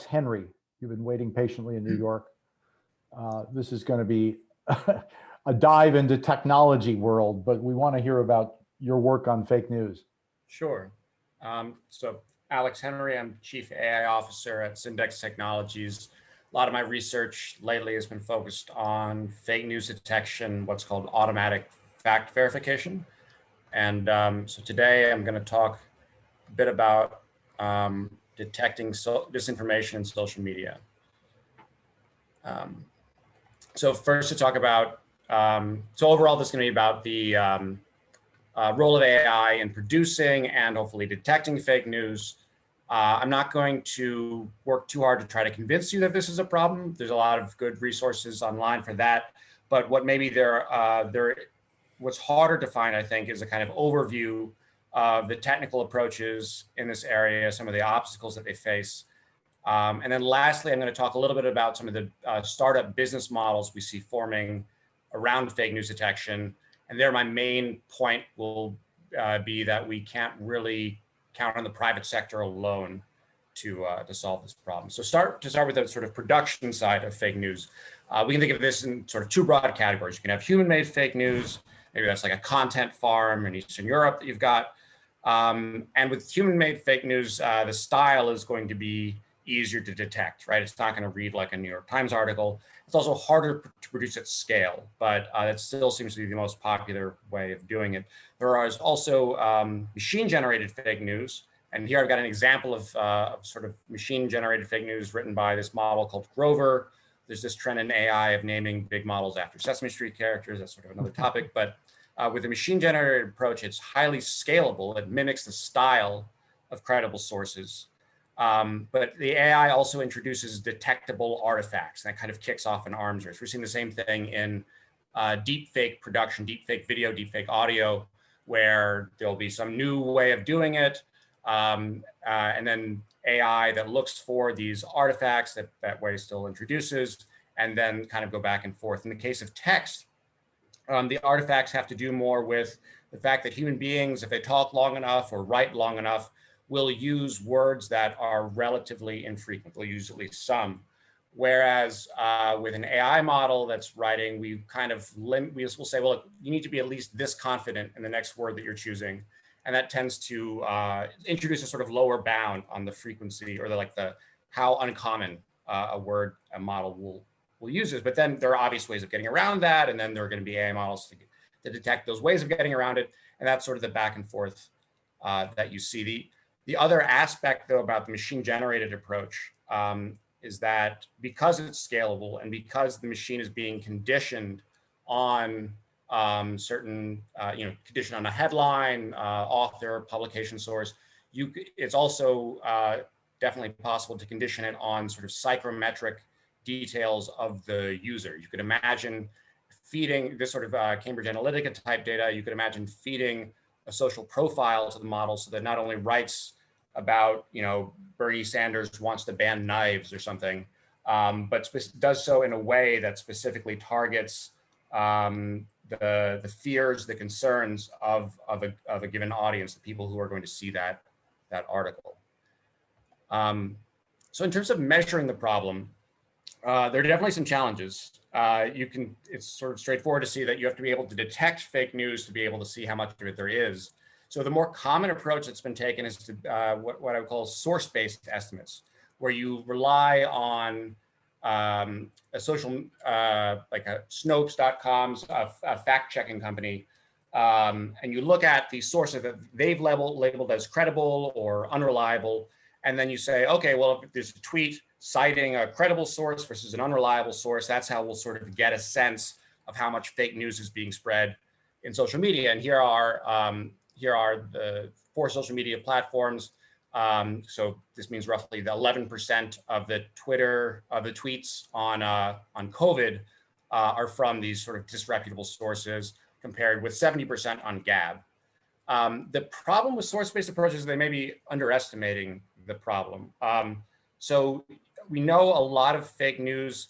Henry, you've been waiting patiently in New York. This is going to be a dive into technology world, but we want to hear about your work on fake news. Sure. So Alex Henry, I'm Chief AI Officer at Syndex Technologies. A lot of my research lately has been focused on fake news detection, what's called automatic fact verification. And so today I'm going to talk a bit about detecting disinformation in social media. So first to talk about, so overall this is going to be about the role of AI in producing and hopefully detecting fake news. I'm not going to work too hard to try to convince you that this is a problem. There's a lot of good resources online for that. But what maybe what's harder to find, I think, is a kind of overview of the technical approaches in this area, some of the obstacles that they face. And then lastly, I'm going to talk a little bit about some of the startup business models we see forming around fake news detection. And there, my main point will be that we can't really count on the private sector alone to solve this problem. So to start with the sort of production side of fake news, we can think of this in sort of two broad categories. You can have human-made fake news. Maybe that's like a content farm in Eastern Europe that you've got. And with human-made fake news, the style is going to be easier to detect, right? It's not going to read like a New York Times article. It's also harder to produce at scale, but it still seems to be the most popular way of doing it. There is also machine-generated fake news. And here I've got an example of sort of machine-generated fake news written by this model called Grover. There's this trend in AI of naming big models after Sesame Street characters. That's sort of another topic. But with a machine-generated approach, it's highly scalable. It mimics the style of credible sources. But the AI also introduces detectable artifacts, and that kind of kicks off an arms race. We're seeing the same thing in deepfake production, deepfake video, deepfake audio, where there'll be some new way of doing it, and then AI that looks for these artifacts that way still introduces, and then kind of go back and forth. In the case of text, the artifacts have to do more with the fact that human beings, if they talk long enough or write long enough, will use words that are relatively infrequent. They'll use at least some. Whereas with an AI model that's writing, we kind of will say, well, look, you need to be at least this confident in the next word that you're choosing. And that tends to introduce a sort of lower bound on the frequency or how uncommon a model will use it. But then there are obvious ways of getting around that. And then there are going to be AI models to detect those ways of getting around it. And that's sort of the back and forth that you see. The other aspect, though, about the machine-generated approach is that because it's scalable and because the machine is being conditioned on certain, conditioned on a headline, author, publication source, it's also definitely possible to condition it on sort of psychometric details of the user. You could imagine feeding this sort of Cambridge Analytica type data. You could imagine feeding a social profile to the model so that not only writes about, Bernie Sanders wants to ban knives or something, but does so in a way that specifically targets the fears, the concerns of a given audience, the people who are going to see that article. So in terms of measuring the problem, there are definitely some challenges. It's sort of straightforward to see that you have to be able to detect fake news to be able to see how much of it there is. So the more common approach that's been taken is to what I would call source-based estimates, where you rely on a social, like a Snopes.com's a fact-checking company, and you look at the sources that they've labeled as credible or unreliable, and then you say, okay, well, if there's a tweet citing a credible source versus an unreliable source, that's how we'll sort of get a sense of how much fake news is being spread in social media. And here are the 4 social media platforms. So this means roughly the 11% of the tweets on COVID are from these sort of disreputable sources, compared with 70% on Gab. The problem with source-based approaches is they may be underestimating the problem. So we know a lot of fake news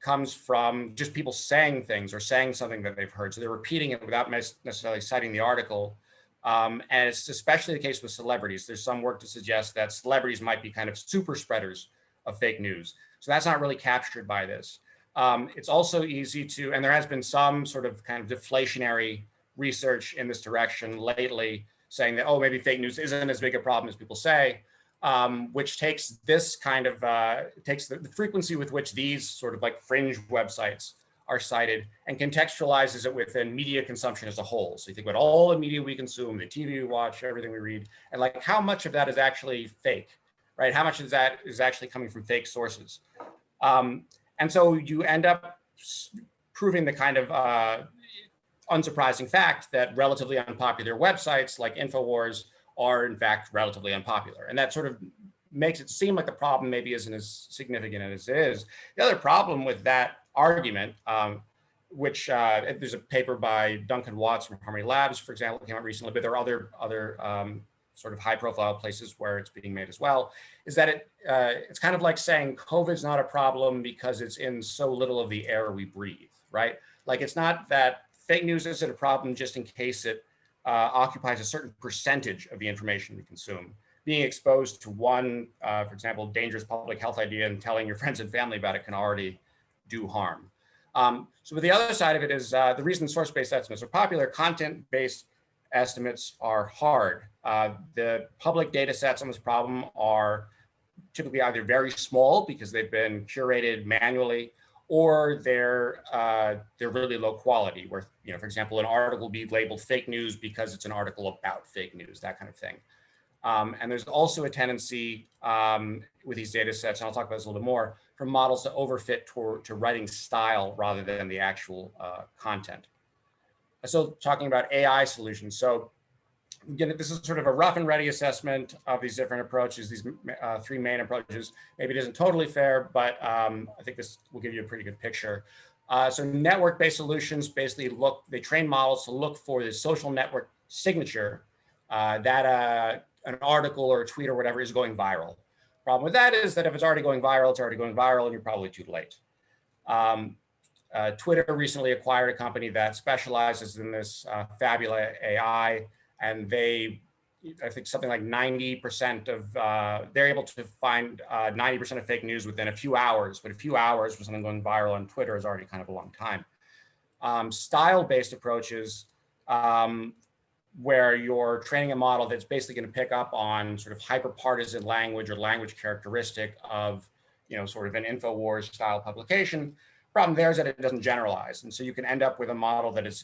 comes from just people saying things or saying something that they've heard. So they're repeating it without necessarily citing the article. And it's especially the case with celebrities. There's some work to suggest that celebrities might be kind of super spreaders of fake news. So that's not really captured by this. It's also easy to, and there has been some sort of kind of deflationary research in this direction lately, saying that, oh, maybe fake news isn't as big a problem as people say, which takes this kind of, takes the frequency with which these sort of like fringe websites are cited and contextualizes it within media consumption as a whole. So you think about all the media we consume, the TV we watch, everything we read, and like how much of that is actually fake, right? How much of that is actually coming from fake sources? And so you end up proving the kind of unsurprising fact that relatively unpopular websites like InfoWars are in fact relatively unpopular. And that sort of makes it seem like the problem maybe isn't as significant as it is. The other problem with that argument, which there's a paper by Duncan Watts from Harmony Labs, for example, came out recently, but there are other sort of high profile places where it's being made as well, is that it's kind of like saying COVID's not a problem because it's in so little of the air we breathe, right? Like it's not that fake news isn't a problem just in case it occupies a certain percentage of the information we consume. Being exposed to one, for example, dangerous public health idea and telling your friends and family about it can already do harm. So the other side of it is the reason source-based estimates are popular, content-based estimates are hard. The public data sets on this problem are typically either very small because they've been curated manually, or they're really low quality, where, you know, for example, an article will be labeled fake news because it's an article about fake news, that kind of thing. And there's also a tendency with these data sets, and I'll talk about this a little bit more, for models to overfit to writing style rather than the actual content. So talking about AI solutions. So again, this is sort of a rough and ready assessment of these different approaches, these three main approaches. Maybe it isn't totally fair, but I think this will give you a pretty good picture. So network-based solutions basically they train models to look for the social network signature that an article or a tweet or whatever is going viral. Problem with that is that if it's already going viral, it's already going viral and you're probably too late. Twitter recently acquired a company that specializes in this Fabula AI, and I think something like 90% of, they're able to find 90% of fake news within a few hours, but a few hours for something going viral on Twitter is already kind of a long time. Style-based approaches, where you're training a model that's basically going to pick up on sort of hyper-partisan language or language characteristic of, you know, sort of an InfoWars style publication. Problem there is that it doesn't generalize. And so you can end up with a model that is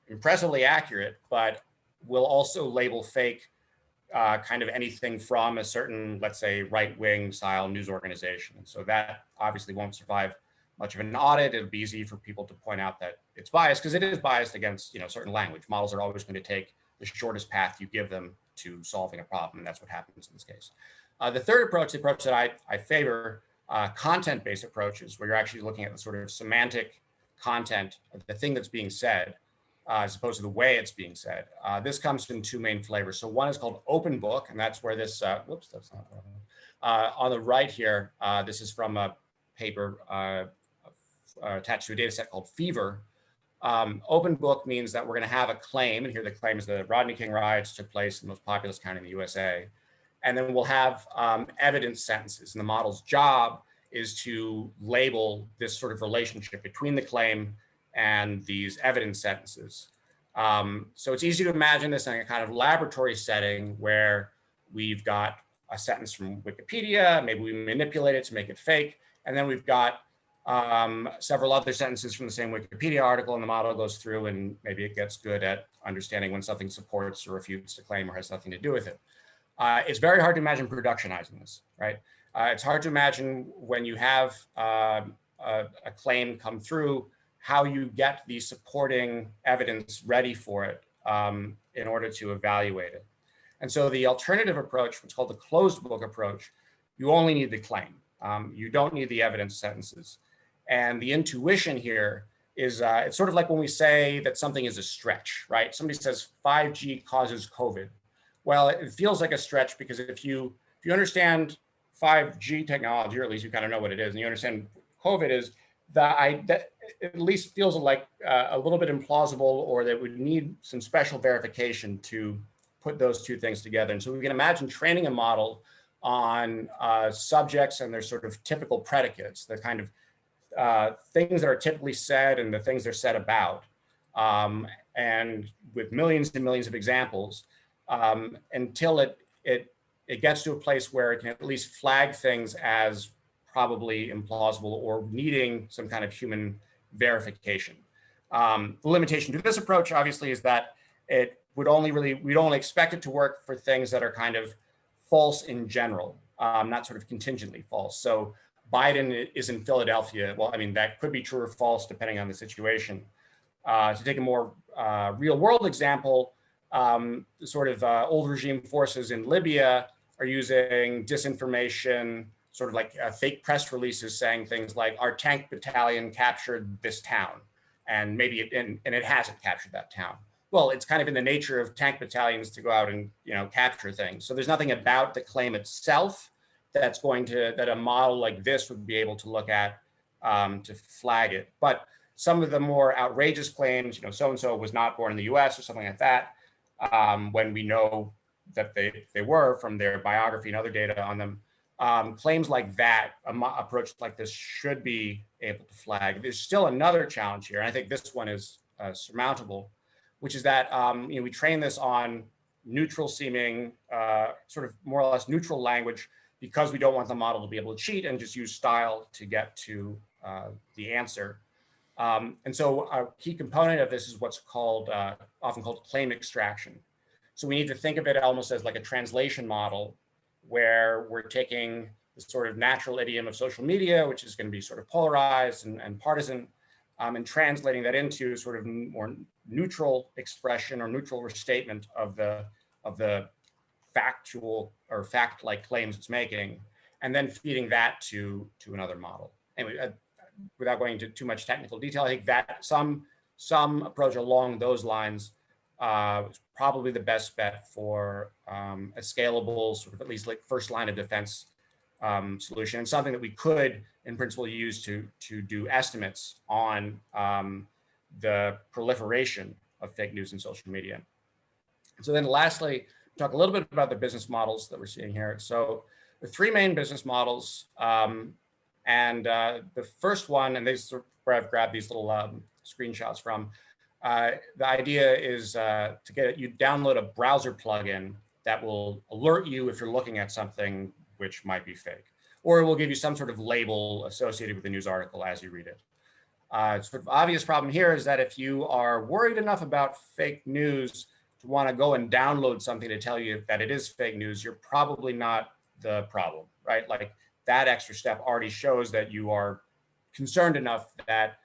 impressively accurate, but will also label fake kind of anything from a certain, let's say, right-wing style news organization. And so that obviously won't survive much of an audit. It'll be easy for people to point out that it's biased, because it is biased against, you know, certain language. Models are always going to take the shortest path you give them to solving a problem, and that's what happens in this case. The third approach, the approach that I favor, content-based approaches, where you're actually looking at the sort of semantic content of the thing that's being said, as opposed to the way it's being said. This comes in two main flavors. So one is called open book, and that's where this, whoops, that's not on the right here. This is from a paper attached to a data set called Fever. Open book means that we're going to have a claim, and here the claim is that Rodney King riots took place in the most populous county in the USA. And then we'll have evidence sentences, and the model's job is to label this sort of relationship between the claim and these evidence sentences. So it's easy to imagine this in a kind of laboratory setting where we've got a sentence from Wikipedia, maybe we manipulate it to make it fake, and then we've got several other sentences from the same Wikipedia article, and the model goes through and maybe it gets good at understanding when something supports or refutes the claim or has nothing to do with it. It's very hard to imagine productionizing this, right? It's hard to imagine when you have a claim come through, how you get the supporting evidence ready for it in order to evaluate it. And so the alternative approach, what's called the closed book approach, you only need the claim. You don't need the evidence sentences. And the intuition here is it's sort of like when we say that something is a stretch, right? Somebody says 5G causes COVID. Well, it feels like a stretch because if you understand 5G technology, or at least you kind of know what it is, and you understand COVID is, that at least feels like a little bit implausible, or that would need some special verification to put those two things together. And so we can imagine training a model on subjects and their sort of typical predicates, the kind of things that are typically said and the things they're said about, and with millions and millions of examples, until it gets to a place where it can at least flag things as probably implausible or needing some kind of human verification. The limitation to this approach, obviously, is that we'd only expect it to work for things that are kind of false in general, not sort of contingently false. So Biden is in Philadelphia. Well, I mean, that could be true or false depending on the situation. To take a more real world example, sort of old regime forces in Libya are using disinformation, sort of like fake press releases saying things like, our tank battalion captured this town, and maybe it hasn't captured that town. Well, it's kind of in the nature of tank battalions to go out and capture things. So there's nothing about the claim itself that a model like this would be able to look at to flag it. But some of the more outrageous claims, so-and-so was not born in the US or something like that, when we know that they were from their biography and other data on them, claims like that, approach like this should be able to flag. There's still another challenge here, and I think this one is surmountable, which is that we train this on neutral seeming, sort of more or less neutral language, because we don't want the model to be able to cheat and just use style to get to the answer. And so a key component of this is what's called, often called claim extraction. So we need to think of it almost as like a translation model, where we're taking the sort of natural idiom of social media, which is going to be sort of polarized and partisan, and translating that into sort of more neutral expression or neutral restatement of the factual or fact-like claims it's making, and then feeding that to another model. Anyway, without going into too much technical detail, I think that some approach along those lines is probably the best bet for a scalable, sort of at least like first line of defense solution, and something that we could in principle use to do estimates on the proliferation of fake news in social media. So then lastly, talk a little bit about the business models that we're seeing here. So the three main business models, and the first one, and this is where I've grabbed these little screenshots from, the idea is you download a browser plugin that will alert you if you're looking at something which might be fake, or it will give you some sort of label associated with the news article as you read it. Sort of obvious problem here is that if you are worried enough about fake news to want to go and download something to tell you that it is fake news, you're probably not the problem, right? Like that extra step already shows that you are concerned enough that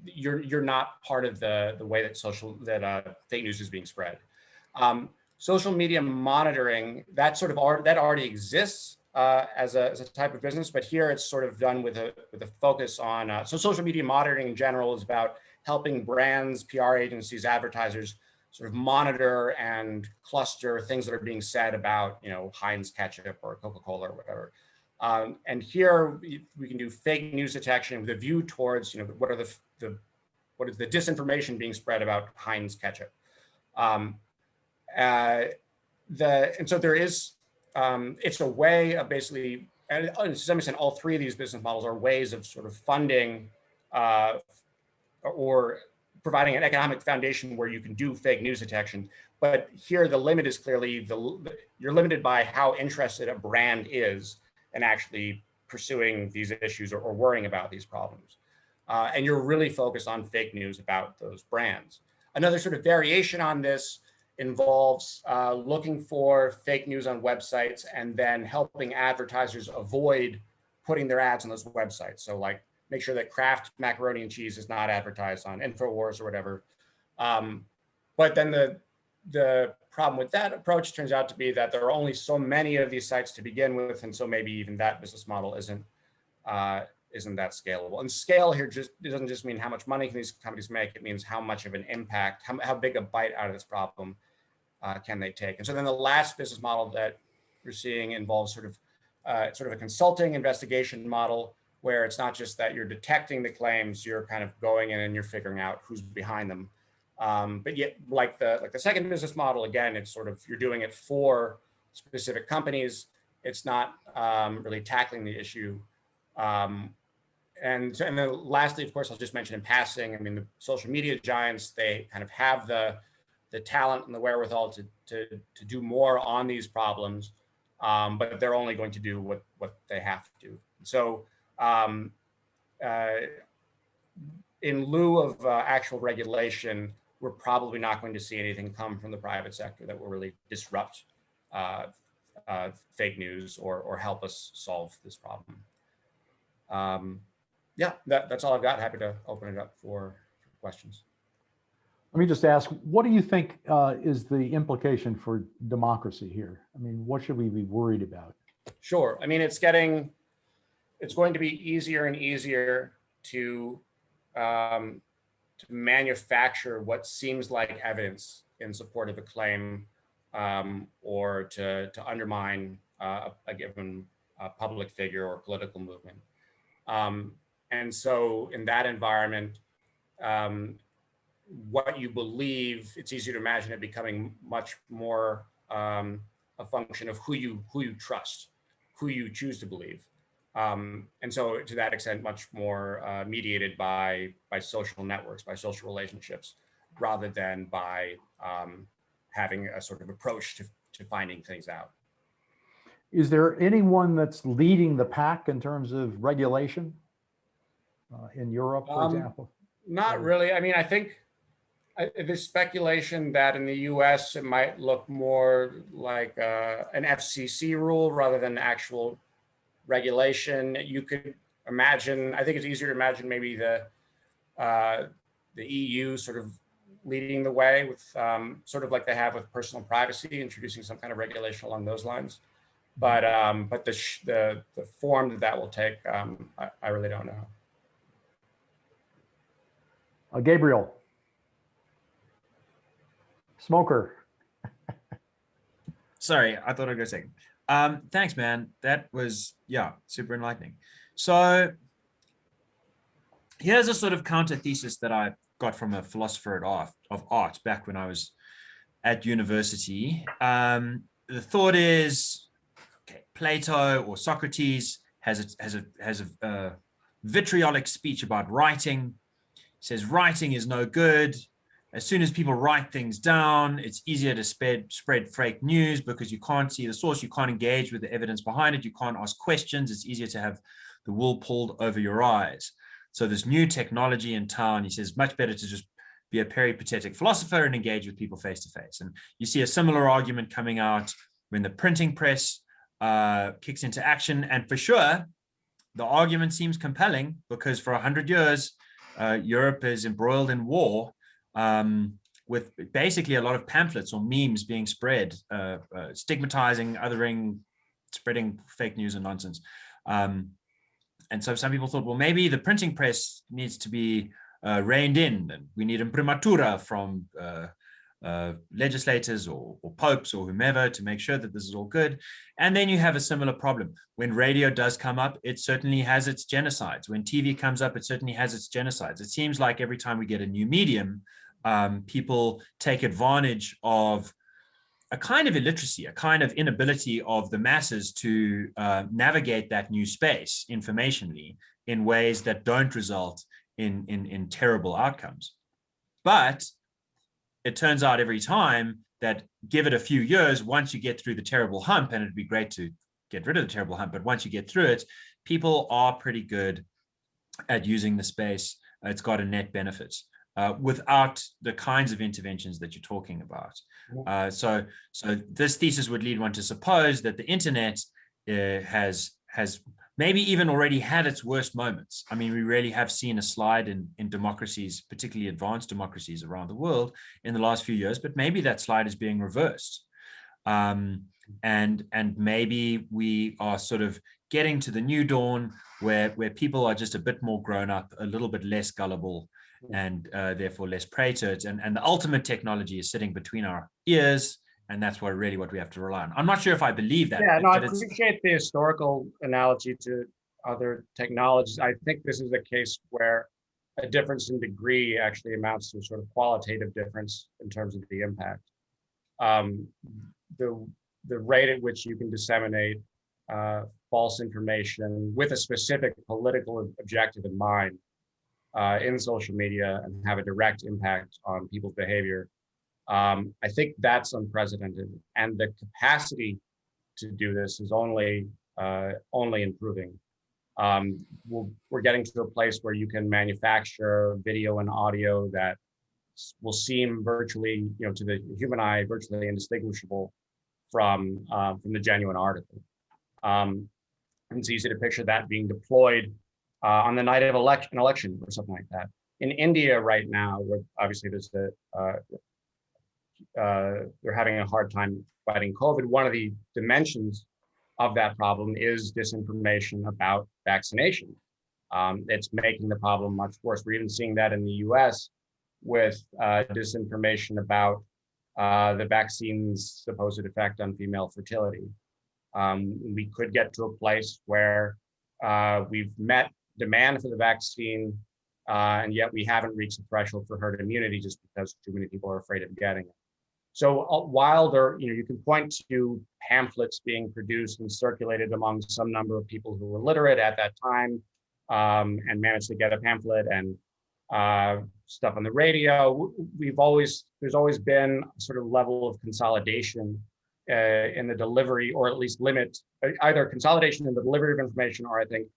you're not part of the way that fake news is being spread. Social media monitoring, that already exists as a type of business, but here it's sort of done with a focus on, so social media monitoring in general is about helping brands, PR agencies, advertisers sort of monitor and cluster things that are being said about, Heinz ketchup or Coca-Cola or whatever. And here we can do fake news detection with a view towards, what is the disinformation being spread about Heinz ketchup. And so there is, it's a way of basically, and to some extent, all three of these business models are ways of sort of funding or providing an economic foundation where you can do fake news detection. But here the limit is clearly, you're limited by how interested a brand is in actually pursuing these issues or worrying about these problems. And you're really focused on fake news about those brands. Another sort of variation on this involves looking for fake news on websites and then helping advertisers avoid putting their ads on those websites. So like make sure that Kraft macaroni and cheese is not advertised on InfoWars or whatever. But then the problem with that approach turns out to be that there are only so many of these sites to begin with, and so maybe even that business model isn't that scalable. And scale here it doesn't just mean how much money can these companies make, it means how much of an impact, how big a bite out of this problem can they take. And so then the last business model that we're seeing involves sort of a consulting investigation model, where it's not just that you're detecting the claims, you're kind of going in and you're figuring out who's behind them. But yet, like the second business model, again, it's sort of, you're doing it for specific companies. It's not really tackling the issue. And then lastly, of course, I'll just mention in passing, I mean, the social media giants, they kind of have the talent and the wherewithal to do more on these problems, but they're only going to do what they have to. So in lieu of actual regulation, we're probably not going to see anything come from the private sector that will really disrupt fake news or help us solve this problem. Yeah, that's all I've got. Happy to open it up for questions. Let me just ask, what do you think is the implication for democracy here? I mean, what should we be worried about? Sure. I mean, it's going to be easier and easier to manufacture what seems like evidence in support of a claim, or to undermine a given public figure or political movement. And so in that environment, what you believe, it's easy to imagine it becoming much more a function of who you trust, who you choose to believe. And so to that extent, much more mediated by social networks, by social relationships, rather than by having a sort of approach to finding things out. Is there anyone that's leading the pack in terms of regulation in Europe, for example? Not really. I mean, I think there's speculation that in the US, it might look more like an FCC rule rather than actual regulation. You could imagine, I think it's easier to imagine maybe the EU sort of leading the way with sort of like they have with personal privacy, introducing some kind of regulation along those lines. But the form that will take, I really don't know. Gabriel. Smoker. Sorry, I thought I'd go second. Thanks, man. That was, yeah, super enlightening. So here's a sort of counter thesis that I got from a philosopher of art back when I was at university. The thought is, okay, Plato or Socrates has a vitriolic speech about writing. He says writing is no good. As soon as people write things down, it's easier to spread fake news because you can't see the source, you can't engage with the evidence behind it, you can't ask questions, it's easier to have the wool pulled over your eyes. So this new technology in town, he says, much better to just be a peripatetic philosopher and engage with people face to face. And you see a similar argument coming out when the printing press kicks into action. And for sure, the argument seems compelling because for 100 years, Europe is embroiled in war, with basically a lot of pamphlets or memes being spread, stigmatizing, othering, spreading fake news and nonsense. And so some people thought, well, maybe the printing press needs to be reined in, and we need imprimatura from legislators or popes or whomever to make sure that this is all good. And then you have a similar problem. When radio does come up, it certainly has its genocides. When TV comes up, it certainly has its genocides. It seems like every time we get a new medium, people take advantage of a kind of illiteracy, a kind of inability of the masses to navigate that new space informationally in ways that don't result in terrible outcomes. But it turns out every time that, give it a few years, once you get through the terrible hump, and it'd be great to get rid of the terrible hump, but once you get through it, people are pretty good at using the space. It's got a net benefit without the kinds of interventions that you're talking about. So this thesis would lead one to suppose that the internet has maybe even already had its worst moments. I mean, we really have seen a slide in democracies, particularly advanced democracies around the world in the last few years, but maybe that slide is being reversed. And maybe we are sort of getting to the new dawn where people are just a bit more grown up, a little bit less gullible, and therefore less prey to it. And the ultimate technology is sitting between our ears, and that's what we have to rely on. I'm not sure if I believe that. Yeah, no, I appreciate the historical analogy to other technologies. I think this is a case where, a difference in degree actually amounts to a sort of qualitative difference in terms of the impact. The rate at which you can disseminate false information with a specific political objective in mind in social media and have a direct impact on people's behavior, I think that's unprecedented. And the capacity to do this is only improving. We're getting to a place where you can manufacture video and audio that will seem virtually, to the human eye, virtually indistinguishable from the genuine article. It's easy to picture that being deployed on the night of an election or something like that. In India right now, where obviously they're having a hard time fighting COVID, one of the dimensions of that problem is disinformation about vaccination. It's making the problem much worse. We're even seeing that in the US with disinformation about the vaccine's supposed effect on female fertility. We could get to a place where we've met demand for the vaccine, and yet we haven't reached the threshold for herd immunity just because too many people are afraid of getting it. So while you can point to pamphlets being produced and circulated among some number of people who were literate at that time, and managed to get a pamphlet and stuff on the radio, there's always been a sort of level of consolidation in the delivery, or at least limit, either consolidation in the delivery of information, or I think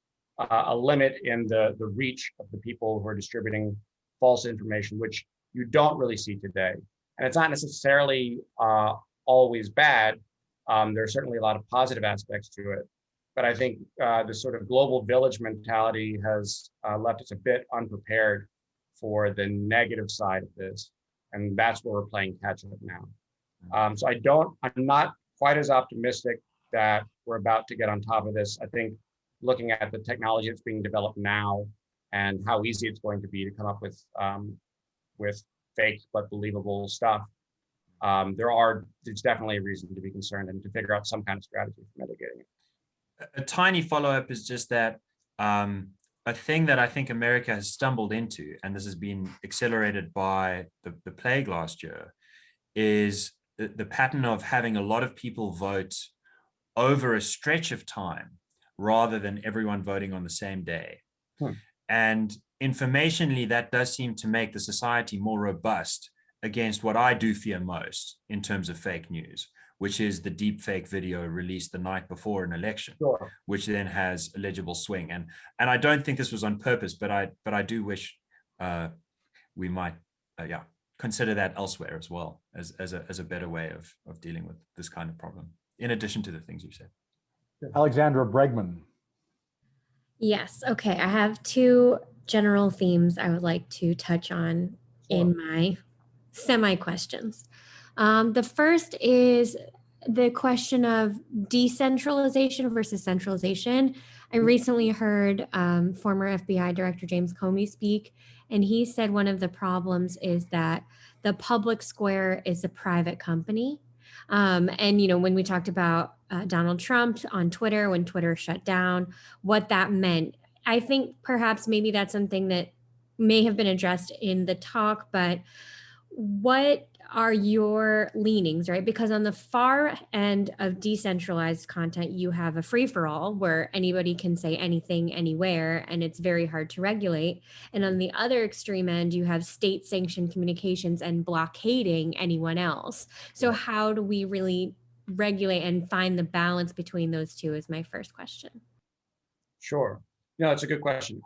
a limit in the reach of the people who are distributing false information, which you don't really see today. And it's not necessarily always bad. There are certainly a lot of positive aspects to it. But I think the sort of global village mentality has left us a bit unprepared for the negative side of this. And that's where we're playing catch up now. So I'm not quite as optimistic that we're about to get on top of this. I think looking at the technology that's being developed now and how easy it's going to be to come up with fake but believable stuff, there's definitely a reason to be concerned and to figure out some kind of strategy for mitigating it. A tiny follow-up is just that a thing that I think America has stumbled into, and this has been accelerated by the plague last year, is the pattern of having a lot of people vote over a stretch of time rather than everyone voting on the same day. And informationally, that does seem to make the society more robust against what I do fear most in terms of fake news, which is the deep fake video released the night before an election, which then has a legible swing. And I don't think this was on purpose, but I do wish we might consider that elsewhere as well as a better way of dealing with this kind of problem, in addition to the things you said. Alexandra Bregman. Yes. Okay. I have two general themes I would like to touch on in my semi-questions. The first is the question of decentralization versus centralization. I recently heard former FBI Director James Comey speak, and he said one of the problems is that the public square is a private company. And, when we talked about Donald Trump on Twitter, when Twitter shut down, what that meant, I think perhaps maybe that's something that may have been addressed in the talk, but what are your leanings, right? Because on the far end of decentralized content, you have a free-for-all where anybody can say anything anywhere, and it's very hard to regulate. And on the other extreme end, you have state-sanctioned communications and blockading anyone else. So how do we really regulate and find the balance between those two is my first question. Sure. No, it's a good question.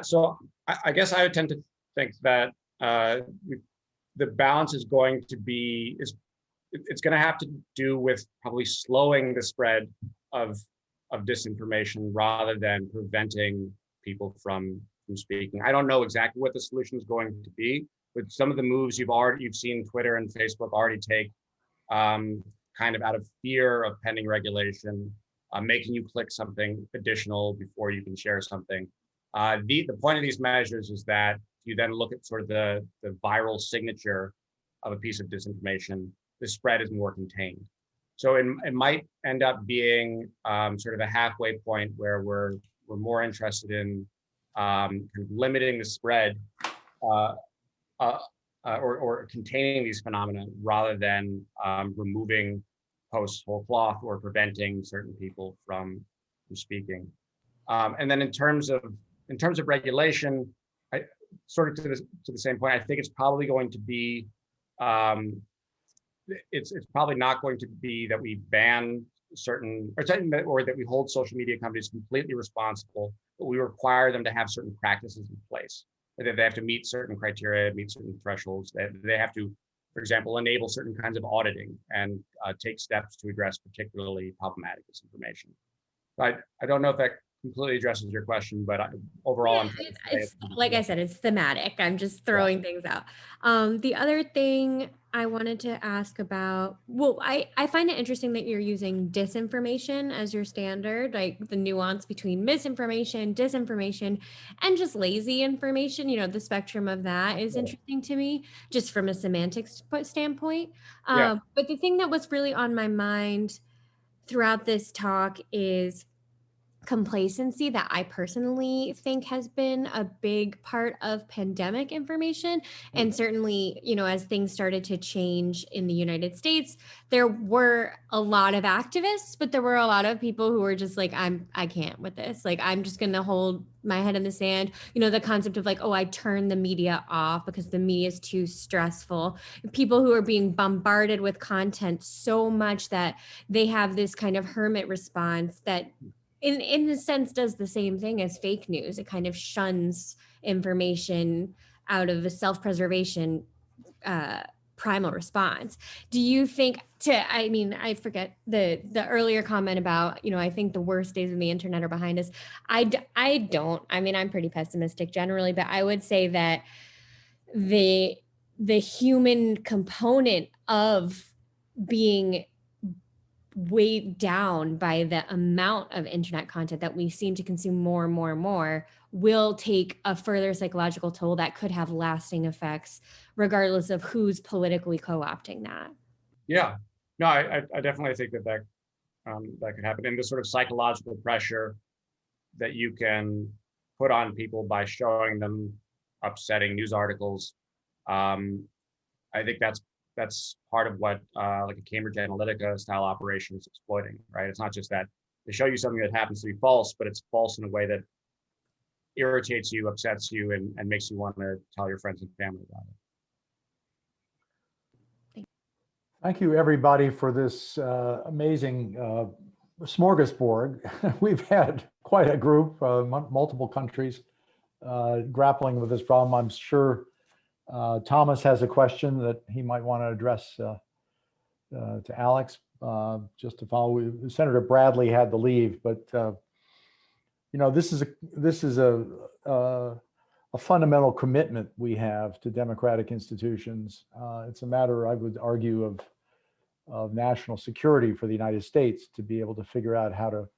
So I guess I would tend to think that the balance is going to be, it's going to have to do with probably slowing the spread of disinformation rather than preventing people from speaking. I don't know exactly what the solution is going to be, but some of the moves you've seen Twitter and Facebook already take, kind of out of fear of pending regulation, making you click something additional before you can share something. The point of these measures is that you then look at sort of the viral signature of a piece of disinformation, the spread is more contained. So it might end up being sort of a halfway point where we're we're more interested in kind of limiting the spread or containing these phenomena rather than removing posts whole cloth or preventing certain people from speaking. And then in terms of regulation, I sort of to the same point, I think it's probably going to be it's probably not going to be that we ban certain or that we hold social media companies completely responsible, but we require them to have certain practices in place. That they have to meet certain criteria, meet certain thresholds. They have to, for example, enable certain kinds of auditing and take steps to address particularly problematic disinformation. I don't know if that completely addresses your question, but overall, Yeah, it's like I said, it's thematic. I'm just throwing things out. The other thing I wanted to ask about, well, I find it interesting that you're using disinformation as your standard, like the nuance between misinformation, disinformation, and just lazy information. You know, the spectrum of that is interesting to me, just from a semantics standpoint. But the thing that was really on my mind throughout this talk is complacency that I personally think has been a big part of pandemic information. And certainly, you know, as things started to change in the United States, there were a lot of activists, but there were a lot of people who were just like, I can't with this. Like, I'm just going to hold my head in the sand. You know, the concept of like, oh, I turn the media off because the media is too stressful. People who are being bombarded with content so much that they have this kind of hermit response that in a sense does the same thing as fake news. It kind of shuns information out of a self-preservation primal response. Do you think I mean, I forget the earlier comment about, you know, I think the worst days of the internet are behind us. I don't, I mean, I'm pretty pessimistic generally, but I would say that the human component of being weighed down by the amount of internet content that we seem to consume more and more and more will take a further psychological toll that could have lasting effects regardless of who's politically co-opting that. Yeah, no, I definitely think that that could happen. And the sort of psychological pressure that you can put on people by showing them upsetting news articles, I think that's part of what like a Cambridge Analytica style operation is exploiting, right? It's not just that they show you something that happens to be false, but it's false in a way that irritates you, upsets you, and makes you want to tell your friends and family about it. Thank you, everybody, for this amazing smorgasbord. We've had quite a group, multiple countries grappling with this problem. I'm sure Thomas has a question that he might want to address to Alex, just to follow. Senator Bradley had to leave, but you know, this is a fundamental commitment we have to democratic institutions. It's a matter, I would argue, of national security for the United States to be able to figure out how to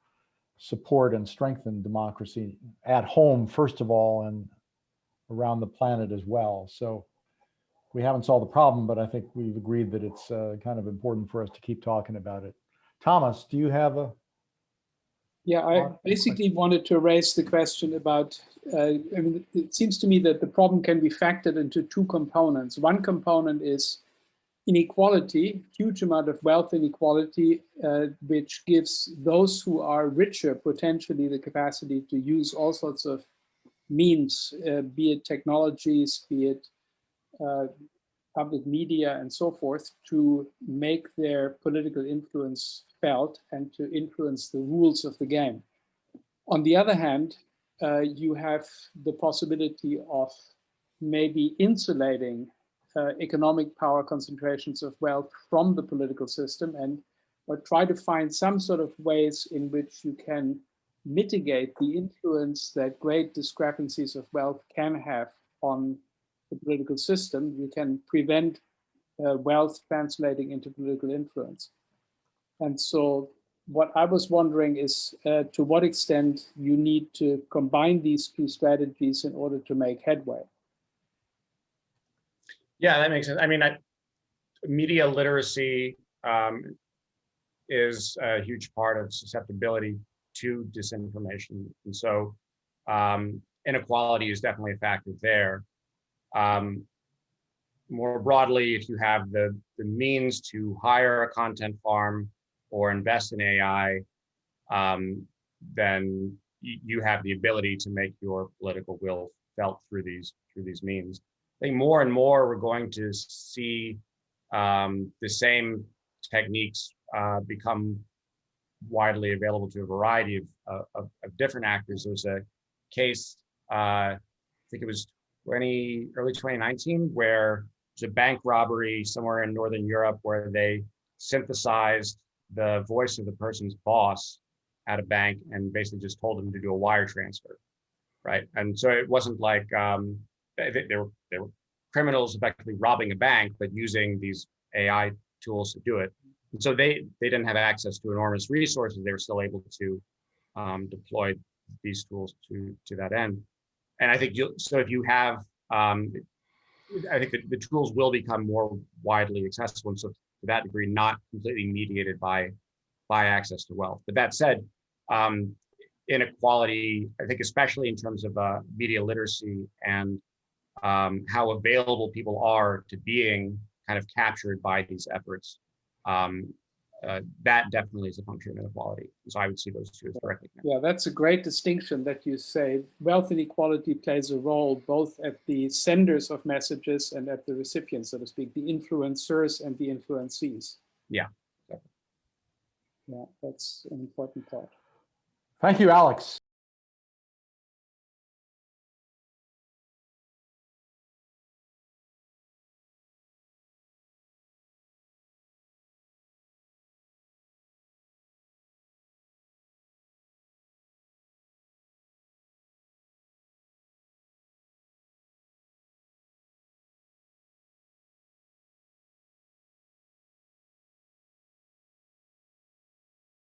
support and strengthen democracy at home, first of all, and around the planet as well. So we haven't solved the problem, but I think we've agreed that it's kind of important for us to keep talking about it. Thomas, do you have a? Yeah, I basically wanted to raise the question about, I mean, it seems to me that the problem can be factored into two components. One component is inequality, huge amount of wealth inequality, which gives those who are richer potentially the capacity to use all sorts of means, be it technologies, be it public media and so forth, to make their political influence felt and to influence the rules of the game. On the other hand, you have the possibility of maybe insulating economic power concentrations of wealth from the political system, and or try to find some sort of ways in which you can mitigate the influence that great discrepancies of wealth can have on the political system. You can prevent wealth translating into political influence. And so what I was wondering is to what extent you need to combine these two strategies in order to make headway. Yeah, that makes sense. I mean, media literacy is a huge part of susceptibility to disinformation. And so inequality is definitely a factor there. More broadly, if you have the means to hire a content farm or invest in AI, then you have the ability to make your political will felt through these means. I think more and more we're going to see the same techniques become widely available to a variety of different actors. There was a case, I think it was early 2019, where there's a bank robbery somewhere in Northern Europe where they synthesized the voice of the person's boss at a bank and basically just told him to do a wire transfer, right? And so it wasn't like they were criminals effectively robbing a bank, but using these AI tools to do it. And so they didn't have access to enormous resources. They were still able to deploy these tools to that end. And I think if you have, I think the tools will become more widely accessible, and so to that degree, not completely mediated by access to wealth. But that said, inequality, I think, especially in terms of media literacy and how available people are to being kind of captured by these efforts, that definitely is a function of inequality. So I would see those two as directly connected. Yeah, that's a great distinction that you say. Wealth inequality plays a role both at the senders of messages and at the recipients, so to speak, the influencers and the influencees. Yeah. Yeah, that's an important part. Thank you, Alex.